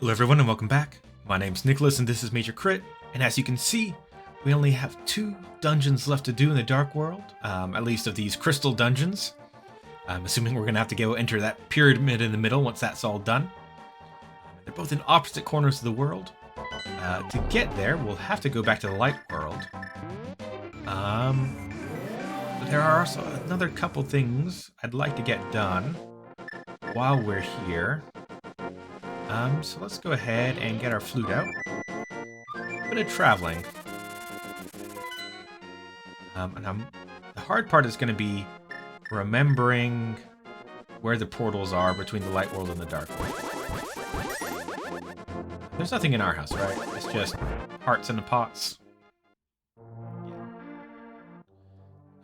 Hello everyone and welcome back. My name's Nicholas and this is Major Crit, and as you can see, we only have 2 dungeons left to do in the Dark World, at least of these crystal dungeons. I'm assuming we're going to have to go enter that pyramid in the middle once that's all done. They're both in opposite corners of the world. To get there, we'll have to go back to the Light World. There are also another couple things I'd like to get done while we're here. So let's go ahead and get our flute out. A bit of traveling. The hard part is going to be remembering where the portals are between the Light World and the Dark World. There's nothing in our house, right? It's just hearts in the pots.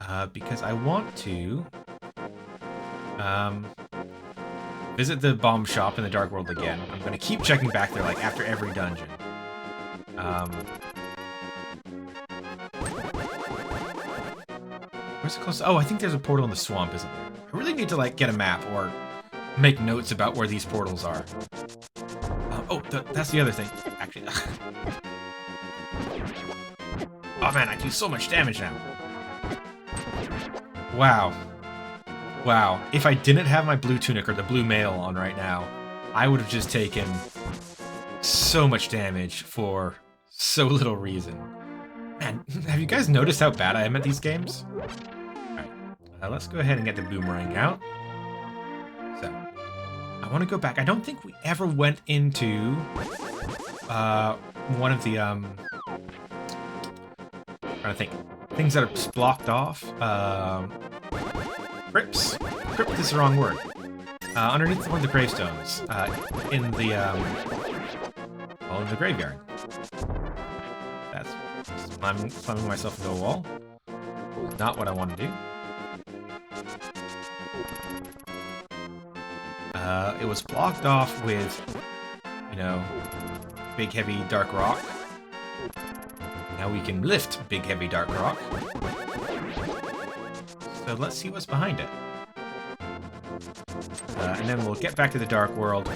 Yeah. Because I want to visit the bomb shop in the Dark World again. I'm going to keep checking back there, like, after every dungeon. Where's the closest? Oh, I think there's a portal in the swamp, isn't there? I really need to, like, get a map or make notes about where these portals are. That's the other thing. Actually, oh man, I do so much damage now. Wow. Wow, if I didn't have my blue tunic or the blue mail on right now, I would have just taken so much damage for so little reason. Man, have you guys noticed how bad I am at these games? Alright, let's go ahead and get the boomerang out. So, I want to go back. I don't think we ever went into one of the, trying to think, things that are blocked off. Crypts. Crypt is the wrong word. Underneath one of the gravestones, in the graveyard. That's slamming myself into a wall. Not what I want to do. It was blocked off with, you know, big heavy dark rock. Now we can lift big heavy dark rock. So let's see what's behind it. And then we'll get back to the Dark World.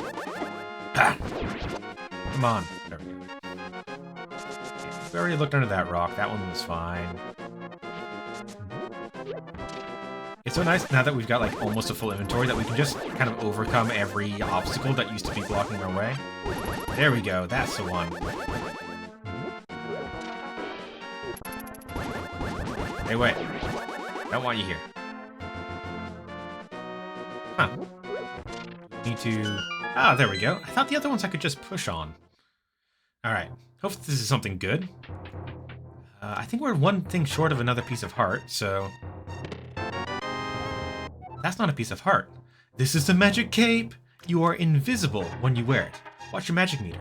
Ah! Come on. There we go. Yeah, we already looked under that rock. That one was fine. It's so nice now that we've got like almost a full inventory that we can just kind of overcome every obstacle that used to be blocking our way. There we go. That's the one. Hey, wait. Don't want you here. Huh. Need to... Ah, there we go. I thought the other ones I could just push on. Alright. Hopefully this is something good. I think we're one thing short of another piece of heart, so... That's not a piece of heart. This is the magic cape! You are invisible when you wear it. Watch your magic meter.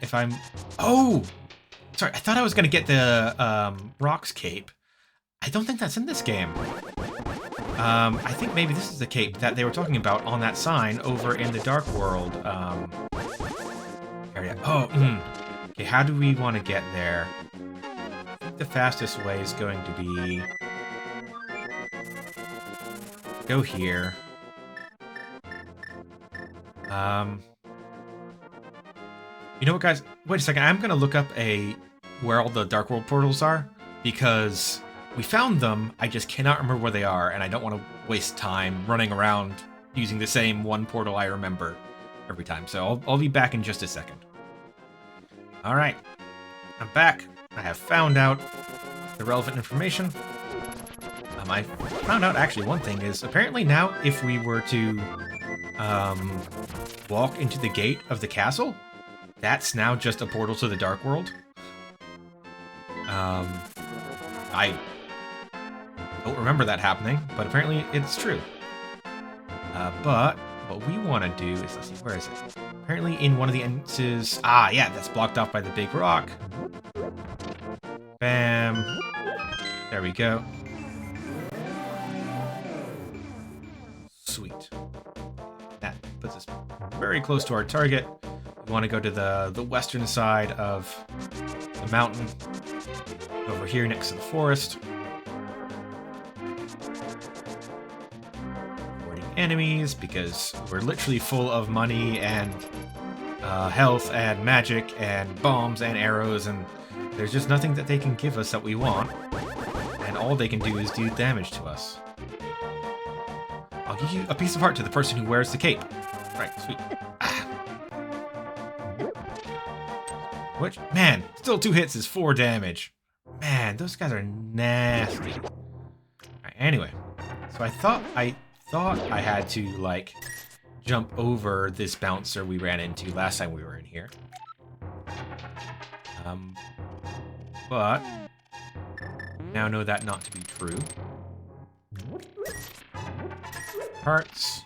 If I'm... Oh! Sorry, I thought I was going to get the Rock's cape. I don't think that's in this game. I think maybe this is the cape that they were talking about on that sign over in the Dark World area. Oh, okay, how do we want to get there? I think the fastest way is going to be... go here. You know what, guys? Wait a second, I'm going to look up where all the Dark World portals are, because... we found them, I just cannot remember where they are, and I don't want to waste time running around using the same one portal I remember every time. So I'll be back in just a second. Alright, I'm back. I have found out the relevant information. I found out actually one thing is, apparently now if we were to walk into the gate of the castle, that's now just a portal to the Dark World. I don't remember that happening, but apparently it's true. But what we want to do is, let's see, where is it? Apparently in one of the entrances... Ah, yeah, that's blocked off by the big rock. Bam. There we go. Sweet. That puts us very close to our target. We want to go to the western side of the mountain. Over here next to the forest. Avoiding enemies because we're literally full of money and health and magic and bombs and arrows, and there's just nothing that they can give us that we want. And all they can do is do damage to us. I'll give you a piece of heart to the person who wears the cape. Right, sweet. Ah. Which, man, still 2 hits is 4 damage. Man, those guys are nasty. Right, anyway, so I thought I had to, like, jump over this bouncer we ran into last time we were in here. But now know that not to be true. Hearts.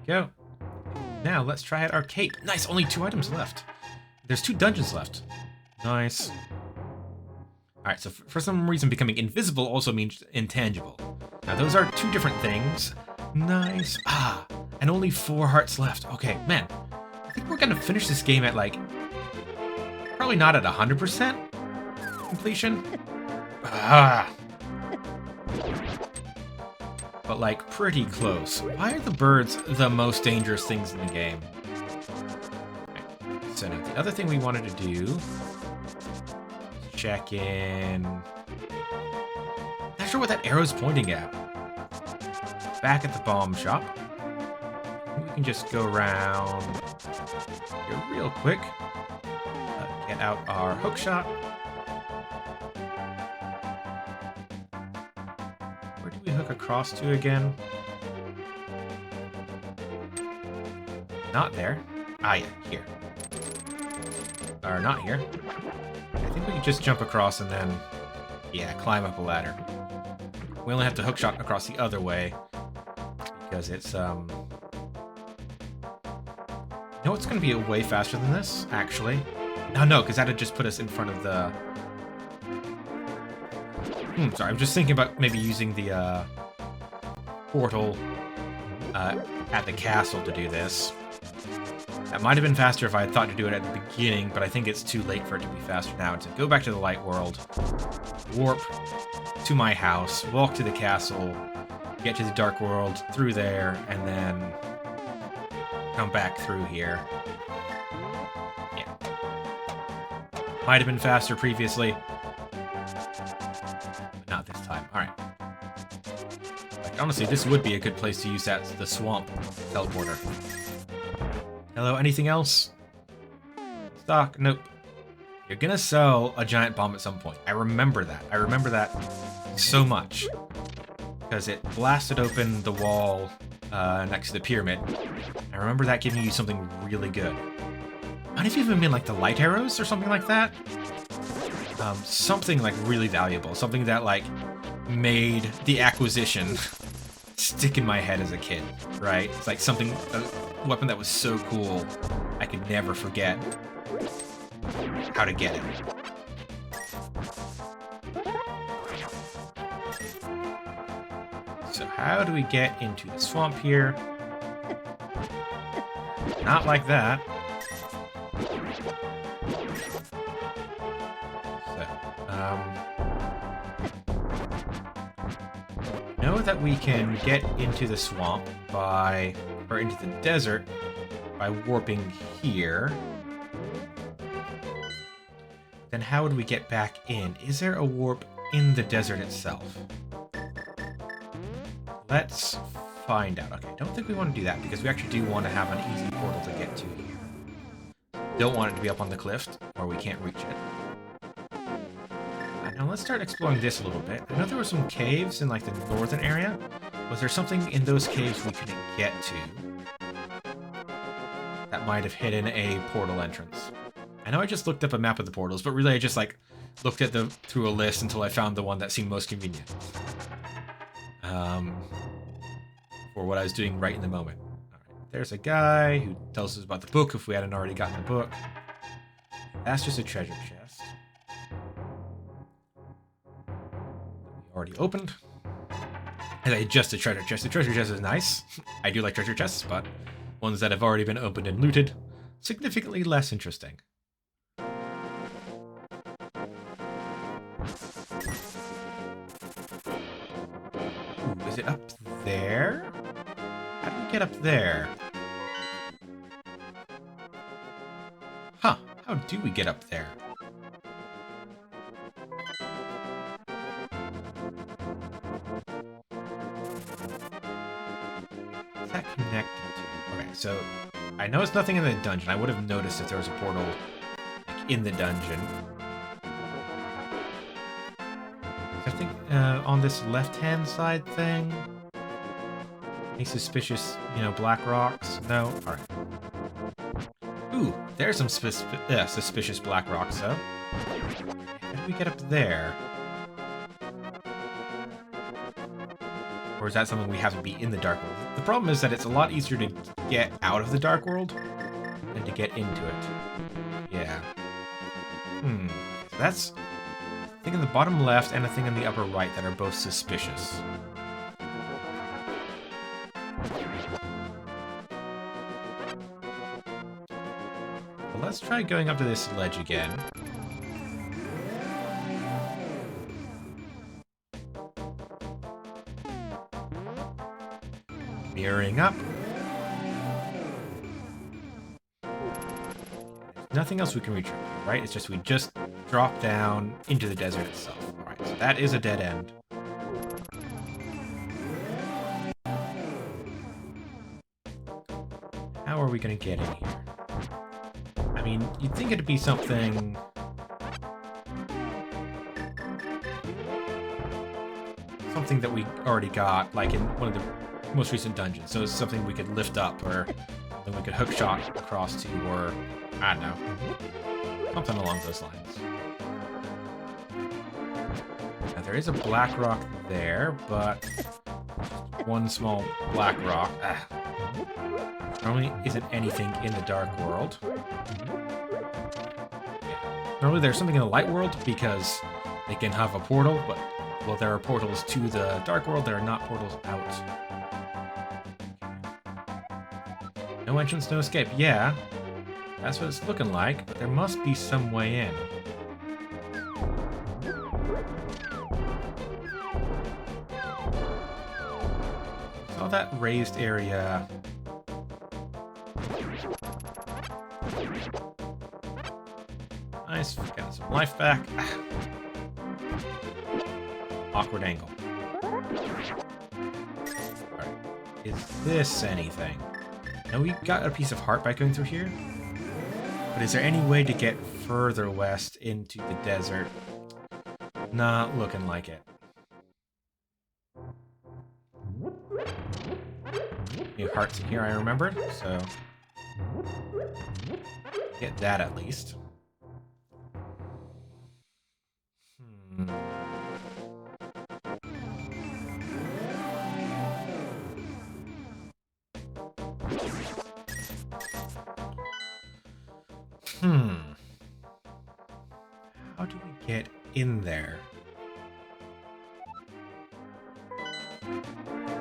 Go. Now let's try out our cape. Nice, only 2 items left. There's 2 dungeons left. Nice. Alright, so for some reason becoming invisible also means intangible. Now those are 2 different things. Nice. Ah, and only 4 hearts left. Okay, man. I think we're gonna finish this game at, like, probably not at 100% completion. Ah. But, like, pretty close. Why are the birds the most dangerous things in the game? Okay. So now the other thing we wanted to do is check in. Not sure what that arrow's pointing at. Back at the bomb shop. We can just go around here real quick. Get out our hook shot. Where do we hook across to again? Not there. Ah, yeah, here. Or not here. I think we can just jump across and then, yeah, climb up a ladder. We only have to hookshot across the other way because it's, you know what's going to be way faster than this, actually? No, because that'd just put us in front of the... sorry, I'm just thinking about maybe using the, portal, at the castle to do this. That might have been faster if I had thought to do it at the beginning, but I think it's too late for it to be faster now. To go back to the light world, warp to my house, walk to the castle, get to the dark world, through there, and then come back through here. Yeah. Might have been faster previously, but not this time. Alright. Like, honestly, this would be a good place to use the swamp teleporter. Hello, anything else? Stock? Nope. You're gonna sell a giant bomb at some point. I remember that. I remember that so much. Because it blasted open the wall next to the pyramid. I remember that giving you something really good. Might have even been like the light arrows or something like that. Something like really valuable. Something that like made the acquisition stick in my head as a kid, right? It's like something, a weapon that was so cool, I could never forget how to get it. So how do we get into the swamp here? Not like that. Know that we can get into the swamp by, or into the desert by warping here. Then how would we get back in? Is there a warp in the desert itself? Let's find out. Okay, I don't think we want to do that because we actually do want to have an easy portal to get to here. Don't want it to be up on the cliff or we can't reach it. Now let's start exploring this a little bit. I know there were some caves in like the northern area. Was there something in those caves we couldn't get to that might have hidden a portal entrance? I know I just looked up a map of the portals, but really I just like looked at them through a list until I found the one that seemed most convenient. For what I was doing right in the moment. Alright, there's a guy who tells us about the book if we hadn't already gotten the book. That's just a treasure chest. Already opened. And I just a treasure chest. The treasure chest is nice. I do like treasure chests, but ones that have already been opened and looted, significantly less interesting. Ooh, is it up there? How do we get up there? Huh, how do we get up there? Is that connected to? Okay, so I know it's nothing in the dungeon. I would have noticed if there was a portal like, in the dungeon. I think on this left-hand side thing, any suspicious, black rocks? No? Alright. Ooh, there's some suspicious black rocks, though. How do we get up there? Or is that something we have to be in the Dark World? The problem is that it's a lot easier to get out of the Dark World than to get into it. Yeah. So that's a thing in the bottom left and a thing in the upper right that are both suspicious. Well, let's try going up to this ledge again. Mirroring up. Nothing else we can reach, right? It's just we just drop down into the desert itself. Alright, so that is a dead end. How are we going to get in here? I mean, you'd think it'd be something... something that we already got, like in one of the most recent dungeons. So it's something we could lift up, or then we could hookshot across to, or I don't know, something along those lines. Now there is a black rock there, but one small black rock. Normally isn't anything in the Dark World. Normally there's something in the Light World because they can have a portal, but well, there are portals to the Dark World. There are not portals out. No entrance, no escape. Yeah, that's what it's looking like, but there must be some way in. Saw that raised area. Nice, got some life back. Awkward angle. Alright, is this anything? Now we got a piece of heart by going through here, but is there any way to get further west into the desert? Not looking like it. New hearts in here, I remembered, so get that at least. How do we get in there?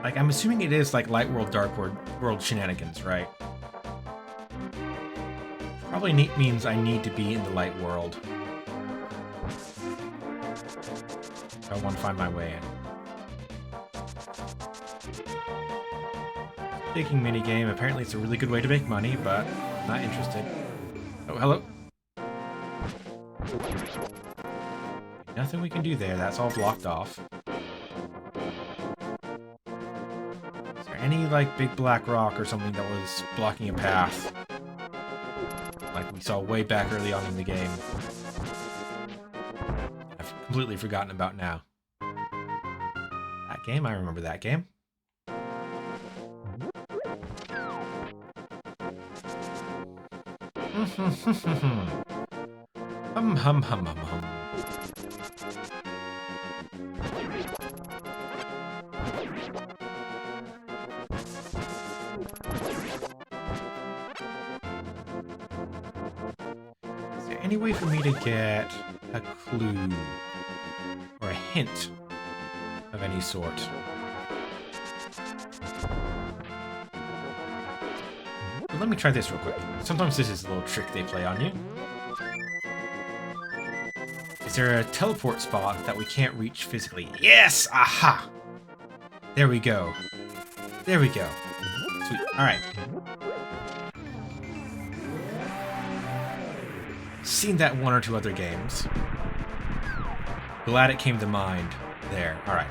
Like, I'm assuming it is like Light World, Dark World shenanigans, right? Probably means I need to be in the Light World. I want to find my way in. Baking minigame. Apparently it's a really good way to make money, but I'm not interested. Oh, hello. Nothing we can do there. That's all blocked off. Is there any, like, big black rock or something that was blocking a path? Like we saw way back early on in the game. I've completely forgotten about now. That game? I remember that game. Hum hum hum hum hum. Is there any way for me to get a clue or a hint of any sort? Well, let me try this real quick. Sometimes this is a little trick they play on you. Is there a teleport spot that we can't reach physically? Yes! Aha! There we go. There we go. Sweet. Alright. seen that one or two other games. Glad it came to mind there. Alright.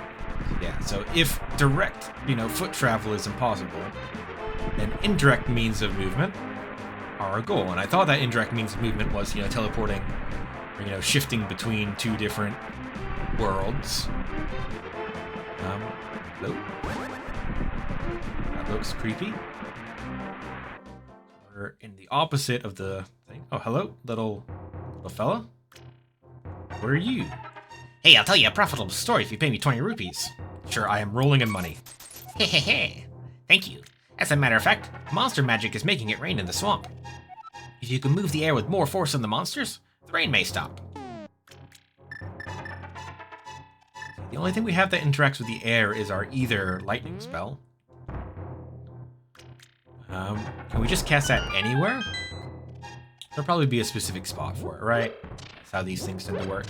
Yeah, so if direct, foot travel is impossible, then indirect means of movement are a goal. And I thought that indirect means of movement was, teleporting, or, shifting between two different worlds. Hello? That looks creepy. We're in the opposite of the thing. Oh, hello, little fella. What are you? Hey, I'll tell you a profitable story if you pay me 20 rupees. Sure, I am rolling in money. Hehehe. Thank you. As a matter of fact, monster magic is making it rain in the swamp. If you can move the air with more force than the monsters, the rain may stop. The only thing we have that interacts with the air is our Ether lightning spell. Can we just cast that anywhere? There'll probably be a specific spot for it, right? That's how these things tend to work.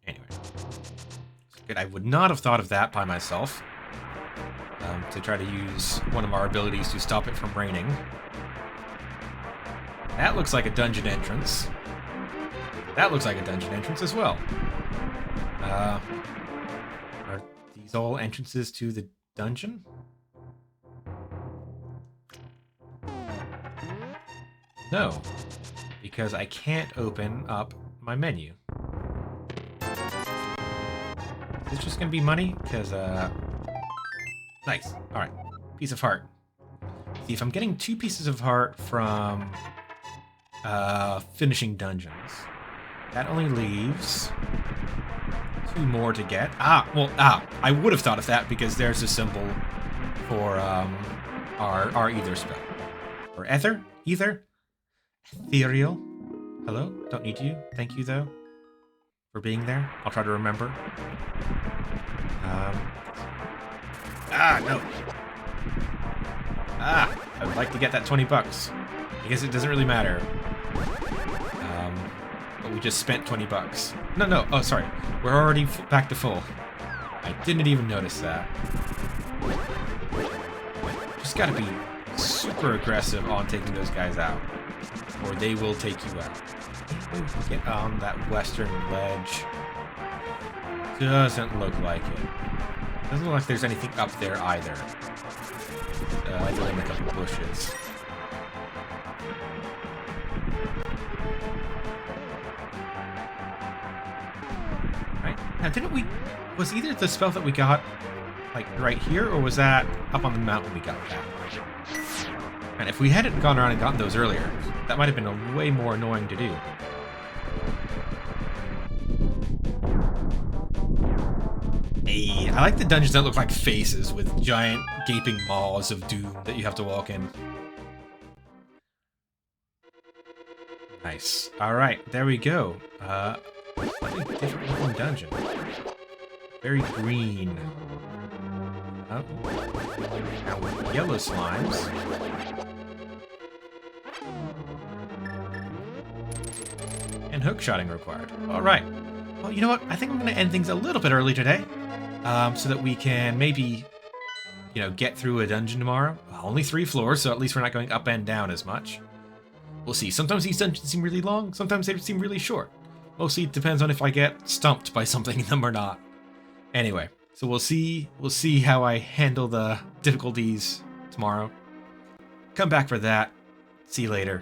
Anyway. Good. I would not have thought of that by myself. To try to use one of our abilities to stop it from raining. That looks like a dungeon entrance. That looks like a dungeon entrance as well. Are these all entrances to the dungeon? No, because I can't open up my menu. Is this just gonna be money? Because, nice. Alright, piece of heart. See, if I'm getting 2 pieces of heart from finishing dungeons, that only leaves 2 more to get. I would have thought of that because there's a symbol for our Ether spell. Or Ether? Ether? Ethereal? Hello? Don't need you. Thank you, though, for being there. I'll try to remember. No. I would like to get that 20 bucks. I guess it doesn't really matter. But we just spent 20 bucks. No. Oh, sorry. We're already back to full. I didn't even notice that. Just gotta be super aggressive on taking those guys out, or they will take you out. Get on that western ledge. Doesn't look like it. Doesn't look like there's anything up there either. Other than a couple bushes. Right? Now, didn't we... Was either the spell that we got, like, right here, or was that up on the mountain we got that? And if we hadn't gone around and gotten those earlier, that might have been a way more annoying to do. Hey, I like the dungeons that look like faces with giant gaping maws of doom that you have to walk in. Nice. Alright, there we go. Slightly different looking dungeon. Very green. Oh. Now yellow slimes. And hookshotting required. Alright. Well, you know what? I think I'm going to end things a little bit early today. So that we can maybe, get through a dungeon tomorrow. Well, only 3 floors, so at least we're not going up and down as much. We'll see. Sometimes these dungeons seem really long, sometimes they seem really short. Mostly it depends on if I get stumped by something in them or not. Anyway, so we'll see how I handle the difficulties tomorrow. Come back for that. See you later.